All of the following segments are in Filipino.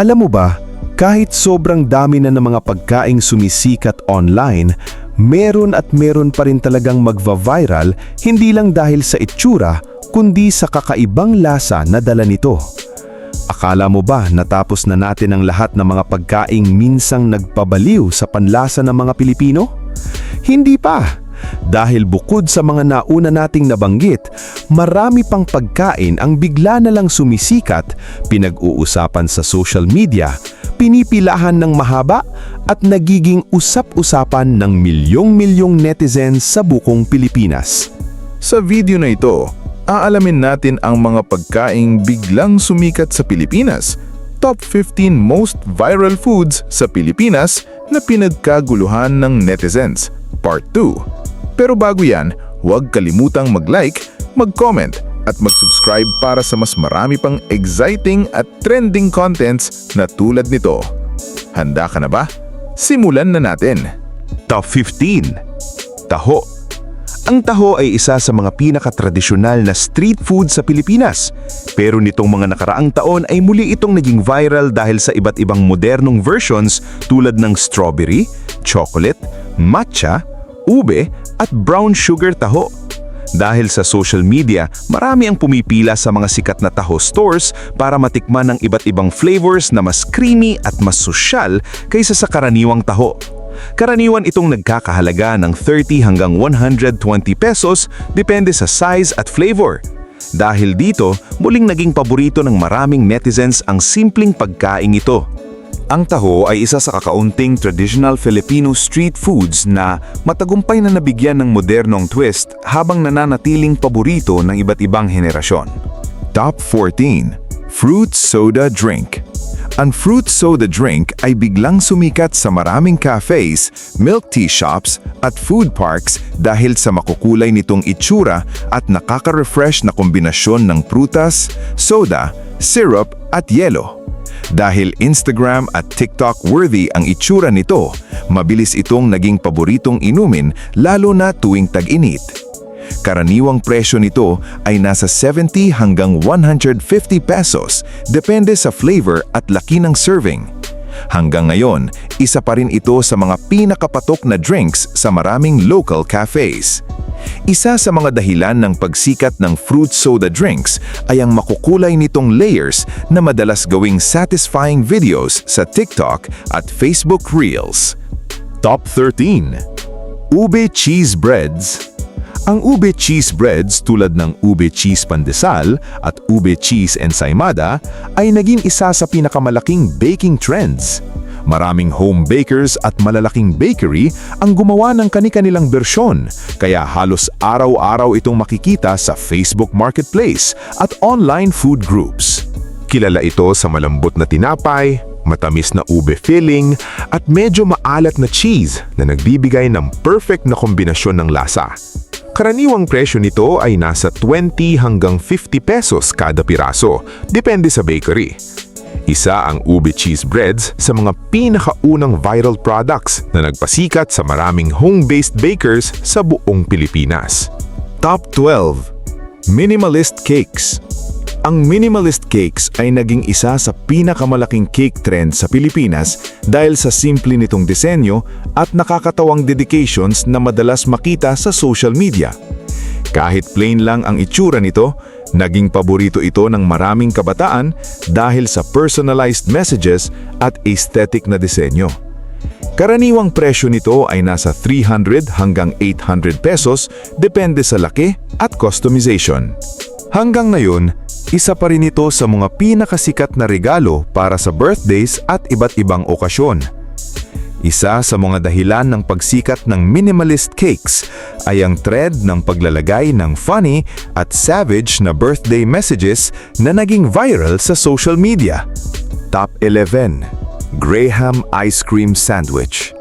Alam mo ba, kahit sobrang dami na ng mga pagkaing sumisikat online, meron at meron pa rin talagang magva-viral hindi lang dahil sa itsura, kundi sa kakaibang lasa na dala nito. Akala mo ba natapos na natin ang lahat ng mga pagkaing minsang nagpabaliw sa panlasa ng mga Pilipino? Hindi pa! Dahil bukod sa mga nauna nating nabanggit, marami pang pagkain ang bigla na lang sumisikat, pinag-uusapan sa social media, pinipilahan ng mahaba at nagiging usap-usapan ng milyong-milyong netizens sa buong Pilipinas. Sa video na ito, aalamin natin ang mga pagkaing biglang sumikat sa Pilipinas, top 15 most viral foods sa Pilipinas na pinagkaguluhan ng netizens, Part 2. Pero bago yan, huwag kalimutang mag-like, mag-comment at mag-subscribe para sa mas marami pang exciting at trending contents na tulad nito. Handa ka na ba? Simulan na natin! Top 15. Taho. Ang taho ay isa sa mga pinakatradisyonal na street food sa Pilipinas. Pero nitong mga nakaraang taon ay muli itong naging viral dahil sa iba't ibang modernong versions tulad ng strawberry, chocolate, matcha, ube at brown sugar taho. Dahil sa social media, marami ang pumipila sa mga sikat na taho stores para matikman ang iba't ibang flavors na mas creamy at mas sosyal kaysa sa karaniwang taho. Karaniwan itong nagkakahalaga ng 30 hanggang 120 pesos depende sa size at flavor. Dahil dito, muling naging paborito ng maraming netizens ang simpleng pagkaing ito. Ang taho ay isa sa kakaunting traditional Filipino street foods na matagumpay na nabigyan ng modernong twist habang nananatiling paborito ng iba't ibang henerasyon. Top 14. Fruit Soda Drink. Ang fruit soda drink ay biglang sumikat sa maraming cafes, milk tea shops at food parks dahil sa makukulay nitong itsura at nakaka-refresh na kombinasyon ng prutas, soda, syrup at yelo. Dahil Instagram at TikTok worthy ang itsura nito, mabilis itong naging paboritong inumin lalo na tuwing tag-init. Karaniwang presyo nito ay nasa 70 hanggang 150 pesos, depende sa flavor at laki ng serving. Hanggang ngayon, isa pa rin ito sa mga pinakapatok na drinks sa maraming local cafes. Isa sa mga dahilan ng pagsikat ng fruit soda drinks ay ang makukulay nitong layers na madalas gawing satisfying videos sa TikTok at Facebook Reels. Top 13. Ube Cheese Breads. Ang ube cheese breads tulad ng ube cheese pandesal at ube cheese ensaymada ay naging isa sa pinakamalaking baking trends. Maraming home bakers at malalaking bakery ang gumawa ng kani-kanilang bersyon, kaya halos araw-araw itong makikita sa Facebook Marketplace at online food groups. Kilala ito sa malambot na tinapay, matamis na ube filling, at medyo maalat na cheese na nagbibigay ng perfect na kombinasyon ng lasa. Karaniwang presyo nito ay nasa 20 hanggang 50 pesos kada piraso, depende sa bakery. Isa ang ube cheese breads sa mga pinakaunang viral products na nagpasikat sa maraming home-based bakers sa buong Pilipinas. Top 12. Minimalist Cakes. Ang minimalist cakes ay naging isa sa pinakamalaking cake trend sa Pilipinas dahil sa simple nitong disenyo at nakakatawang dedications na madalas makita sa social media. Kahit plain lang ang itsura nito, naging paborito ito ng maraming kabataan dahil sa personalized messages at aesthetic na disenyo. Karaniwang presyo nito ay nasa 300 hanggang 800 pesos depende sa laki at customization. Hanggang ngayon, isa pa rin ito sa mga pinakasikat na regalo para sa birthdays at iba't ibang okasyon. Isa sa mga dahilan ng pagsikat ng minimalist cakes ay ang trend ng paglalagay ng funny at savage na birthday messages na naging viral sa social media. Top 11. Graham Ice Cream Sandwich.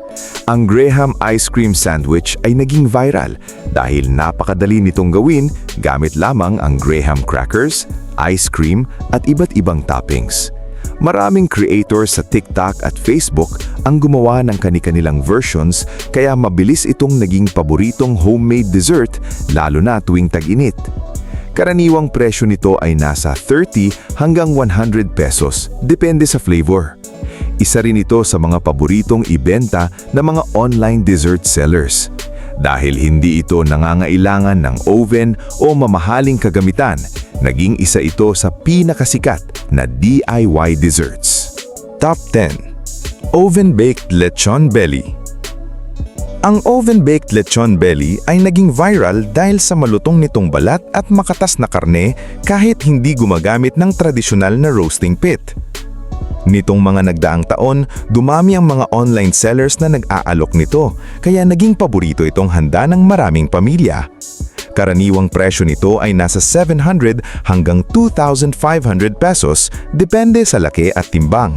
Ang Graham Ice Cream Sandwich ay naging viral dahil napakadali nitong gawin gamit lamang ang Graham crackers, ice cream at iba't ibang toppings. Maraming creators sa TikTok at Facebook ang gumawa ng kani-kanilang versions kaya mabilis itong naging paboritong homemade dessert lalo na tuwing tag-init. Karaniwang presyo nito ay nasa 30 hanggang 100 pesos, depende sa flavor. Isa rin ito sa mga paboritong ibenta ng mga online dessert sellers. Dahil hindi ito nangangailangan ng oven o mamahaling kagamitan, naging isa ito sa pinakasikat na DIY desserts. Top 10. Oven-baked lechon belly. Ang oven-baked lechon belly ay naging viral dahil sa malutong nitong balat at makatas na karne kahit hindi gumagamit ng tradisyonal na roasting pit. Nitong mga nagdaang taon, dumami ang mga online sellers na nag-aalok nito, kaya naging paborito itong handa ng maraming pamilya. Karaniwang presyo nito ay nasa 700 hanggang 2,500 pesos, depende sa laki at timbang.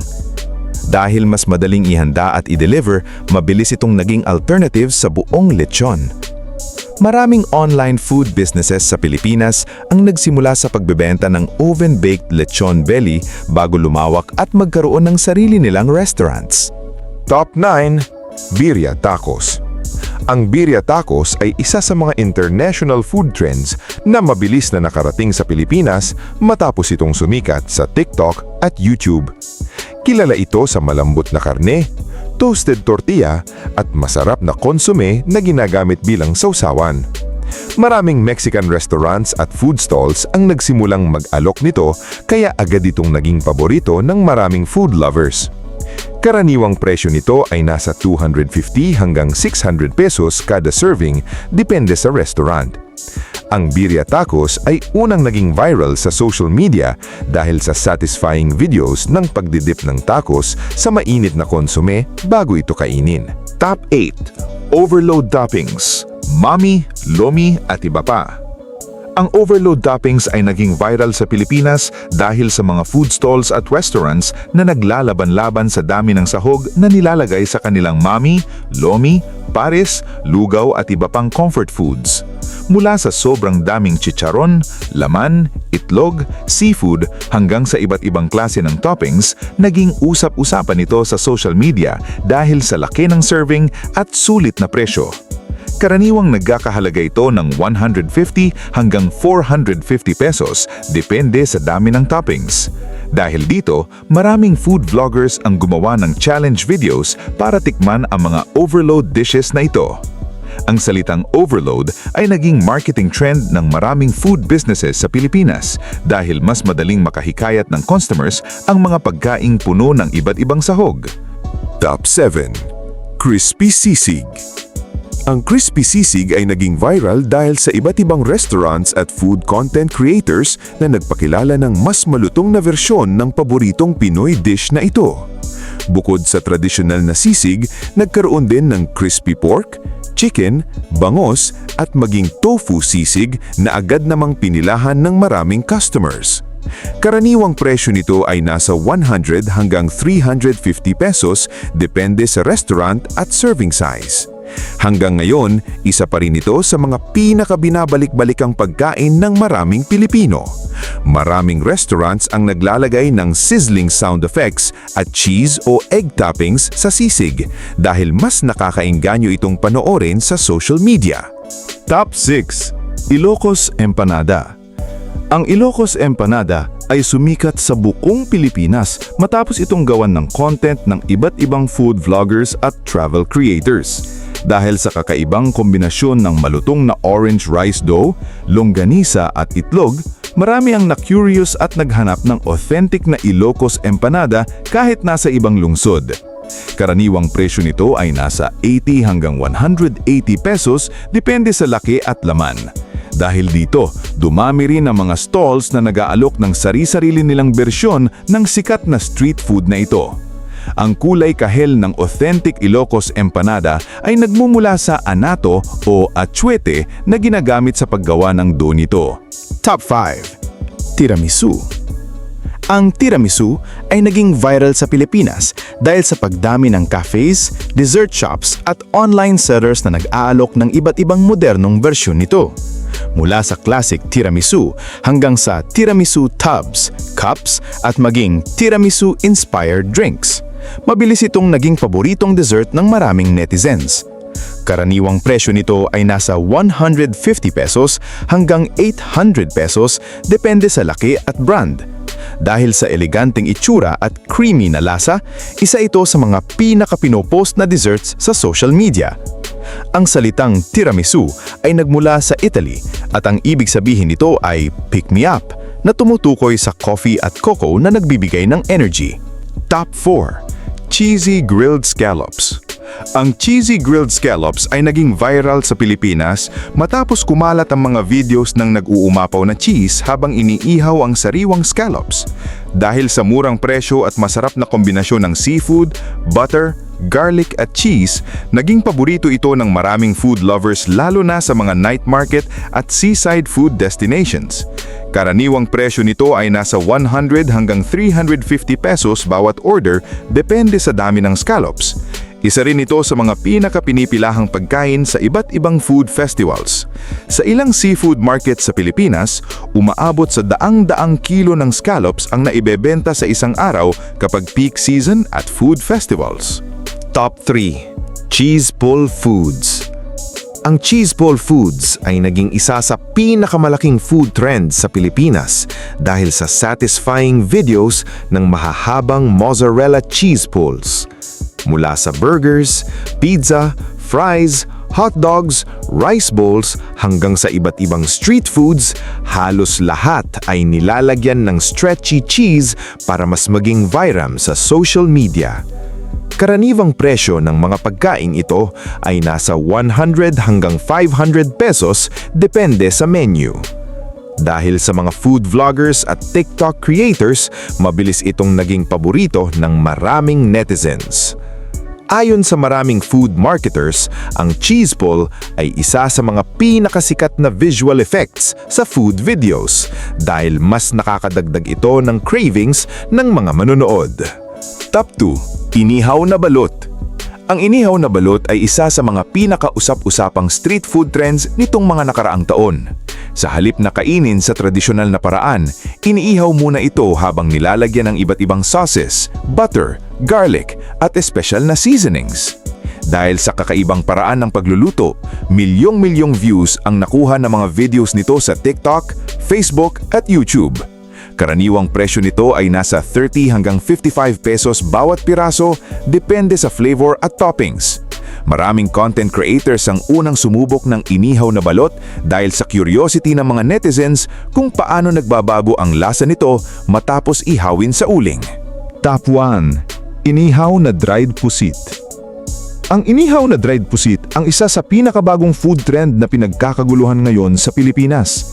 Dahil mas madaling ihanda at i-deliver, mabilis itong naging alternative sa buong lechon. Maraming online food businesses sa Pilipinas ang nagsimula sa pagbebenta ng oven-baked lechon belly bago lumawak at magkaroon ng sarili nilang restaurants. Top 9. Birria Tacos. Ang birria tacos ay isa sa mga international food trends na mabilis na nakarating sa Pilipinas matapos itong sumikat sa TikTok at YouTube. Kilala ito sa malambot na karne, toasted tortilla at masarap na konsume na ginagamit bilang sausawan. Maraming Mexican restaurants at food stalls ang nagsimulang mag-alok nito kaya agad itong naging paborito ng maraming food lovers. Karaniwang presyo nito ay nasa 250 hanggang 600 pesos kada serving, depende sa restaurant. Ang birria tacos ay unang naging viral sa social media dahil sa satisfying videos ng pagdidip ng tacos sa mainit na konsume bago ito kainin. Top 8. Overload toppings. Mami, lomi at iba pa. Ang overload toppings ay naging viral sa Pilipinas dahil sa mga food stalls at restaurants na naglalaban-laban sa dami ng sahog na nilalagay sa kanilang mami, lomi, pares, lugaw at iba pang comfort foods. Mula sa sobrang daming chicharon, laman, itlog, seafood hanggang sa iba't ibang klase ng toppings, naging usap-usapan ito sa social media dahil sa laki ng serving at sulit na presyo. Karaniwang nagkakahalaga ito ng 150 hanggang 450 pesos, depende sa dami ng toppings. Dahil dito, maraming food vloggers ang gumawa ng challenge videos para tikman ang mga overload dishes na ito. Ang salitang overload ay naging marketing trend ng maraming food businesses sa Pilipinas dahil mas madaling makahikayat ng customers ang mga pagkaing puno ng iba't ibang sahog. Top 7. Crispy Sisig. Ang crispy sisig ay naging viral dahil sa iba't ibang restaurants at food content creators na nagpakilala ng mas malutong na versyon ng paboritong Pinoy dish na ito. Bukod sa tradisyonal na sisig, nagkaroon din ng crispy pork, chicken, bangos at maging tofu sisig na agad namang pinilahan ng maraming customers. Karaniwang presyo nito ay nasa 100 hanggang 350 pesos, depende sa restaurant at serving size. Hanggang ngayon, isa pa rin ito sa mga pinakabinabalik-balikang pagkain ng maraming Pilipino. Maraming restaurants ang naglalagay ng sizzling sound effects at cheese o egg toppings sa sisig dahil mas nakakaengganyo itong panoorin sa social media. Top 6. Ilocos Empanada. Ang Ilocos Empanada ay sumikat sa buong Pilipinas matapos itong gawan ng content ng iba't ibang food vloggers at travel creators. Dahil sa kakaibang kombinasyon ng malutong na orange rice dough, longganisa at itlog, marami ang na-curious at naghanap ng authentic na Ilocos Empanada kahit nasa ibang lungsod. Karaniwang presyo nito ay nasa 80 hanggang 180 pesos, depende sa laki at laman. Dahil dito, dumami rin ang mga stalls na nag-aalok ng sari-sarili nilang bersyon ng sikat na street food na ito. Ang kulay kahel ng authentic Ilocos Empanada ay nagmumula sa anato o atsuete na ginagamit sa paggawa ng dough nito. Top 5. Tiramisu. Ang tiramisu ay naging viral sa Pilipinas dahil sa pagdami ng cafes, dessert shops at online sellers na nag-aalok ng iba't ibang modernong bersyon nito. Mula sa classic tiramisu hanggang sa tiramisu tubs, cups at maging tiramisu-inspired drinks. Mabilis itong naging paboritong dessert ng maraming netizens. Karaniwang presyo nito ay nasa 150 pesos hanggang 800 pesos depende sa laki at brand. Dahil sa eleganteng itsura at creamy na lasa, isa ito sa mga pinaka-pinopost na desserts sa social media. Ang salitang tiramisu ay nagmula sa Italy at ang ibig sabihin nito ay pick me up na tumutukoy sa coffee at cocoa na nagbibigay ng energy. Top 4. Cheesy Grilled Scallops. Ang cheesy grilled scallops ay naging viral sa Pilipinas matapos kumalat ang mga videos ng nag-uumapaw na cheese habang iniihaw ang sariwang scallops. Dahil sa murang presyo at masarap na kombinasyon ng seafood, butter, garlic at cheese, naging paborito ito ng maraming food lovers lalo na sa mga night market at seaside food destinations. Karaniwang presyo nito ay nasa 100 hanggang 350 pesos bawat order depende sa dami ng scallops. Isa rin ito sa mga pinaka-pinipilahang pagkain sa iba't ibang food festivals. Sa ilang seafood markets sa Pilipinas, umaabot sa daang-daang kilo ng scallops ang naibebenta sa isang araw kapag peak season at food festivals. Top 3. Cheese Pull Foods. Ang cheese pull foods ay naging isa sa pinakamalaking food trend sa Pilipinas dahil sa satisfying videos ng mahahabang mozzarella cheese pulls. Mula sa burgers, pizza, fries, hot dogs, rice bowls hanggang sa iba't ibang street foods, halos lahat ay nilalagyan ng stretchy cheese para mas maging viral sa social media. Karaniwang presyo ng mga pagkain ito ay nasa 100 hanggang 500 pesos depende sa menu. Dahil sa mga food vloggers at TikTok creators, mabilis itong naging paborito ng maraming netizens. Ayon sa maraming food marketers, ang cheese pull ay isa sa mga pinakasikat na visual effects sa food videos dahil mas nakakadagdag ito ng cravings ng mga manonood. Top 2. Inihaw na balot. Ang inihaw na balot ay isa sa mga pinakausap-usapang street food trends nitong mga nakaraang taon. Sa halip na kainin sa tradisyonal na paraan, iniihaw muna ito habang nilalagyan ng iba't ibang sauces, butter, garlic at espesyal na seasonings. Dahil sa kakaibang paraan ng pagluluto, milyong-milyong views ang nakuha ng mga videos nito sa TikTok, Facebook at YouTube. Karaniwang presyo nito ay nasa 30 hanggang 55 pesos bawat piraso, depende sa flavor at toppings. Maraming content creators ang unang sumubok ng inihaw na balot dahil sa curiosity ng mga netizens kung paano nagbabago ang lasa nito matapos ihawin sa uling. Top 1. Inihaw na dried pusit. Ang inihaw na dried pusit ang isa sa pinakabagong food trend na pinagkakaguluhan ngayon sa Pilipinas.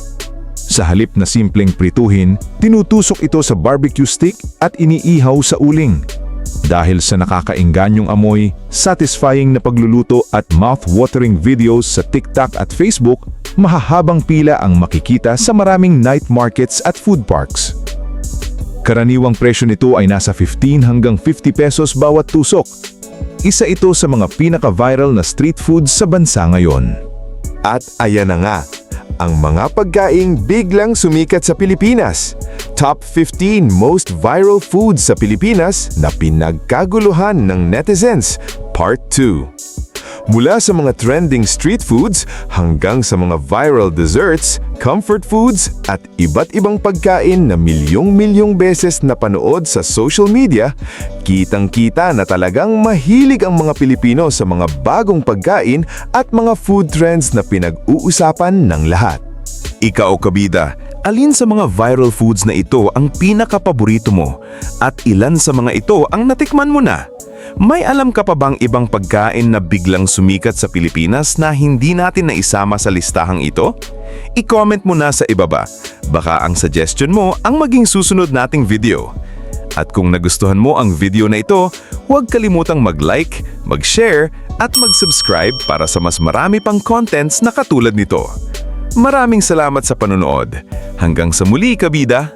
Sa halip na simpleng prituhin, tinutusok ito sa barbecue stick at iniihaw sa uling. Dahil sa nakakaingganyong amoy, satisfying na pagluluto at mouth-watering videos sa TikTok at Facebook, mahahabang pila ang makikita sa maraming night markets at food parks. Karaniwang presyo nito ay nasa 15 hanggang 50 pesos bawat tusok. Isa ito sa mga pinaka-viral na street foods sa bansa ngayon. At ayan na nga, ang mga pagkaing biglang sumikat sa Pilipinas. Top 15 most viral foods sa Pilipinas na pinagkaguluhan ng netizens, Part 2. Mula sa mga trending street foods hanggang sa mga viral desserts, comfort foods at iba't ibang pagkain na milyong-milyong beses napanood sa social media, kitang-kita na talagang mahilig ang mga Pilipino sa mga bagong pagkain at mga food trends na pinag-uusapan ng lahat. Ikaw, kabida, alin sa mga viral foods na ito ang pinakapaborito mo? At ilan sa mga ito ang natikman mo na? May alam ka pa bang ibang pagkain na biglang sumikat sa Pilipinas na hindi natin naisama sa listahang ito? I-comment mo na sa ibaba. Baka ang suggestion mo ang maging susunod nating video. At kung nagustuhan mo ang video na ito, huwag kalimutang mag-like, mag-share at mag-subscribe para sa mas marami pang contents na katulad nito. Maraming salamat sa panonood. Hanggang sa muli, kabida!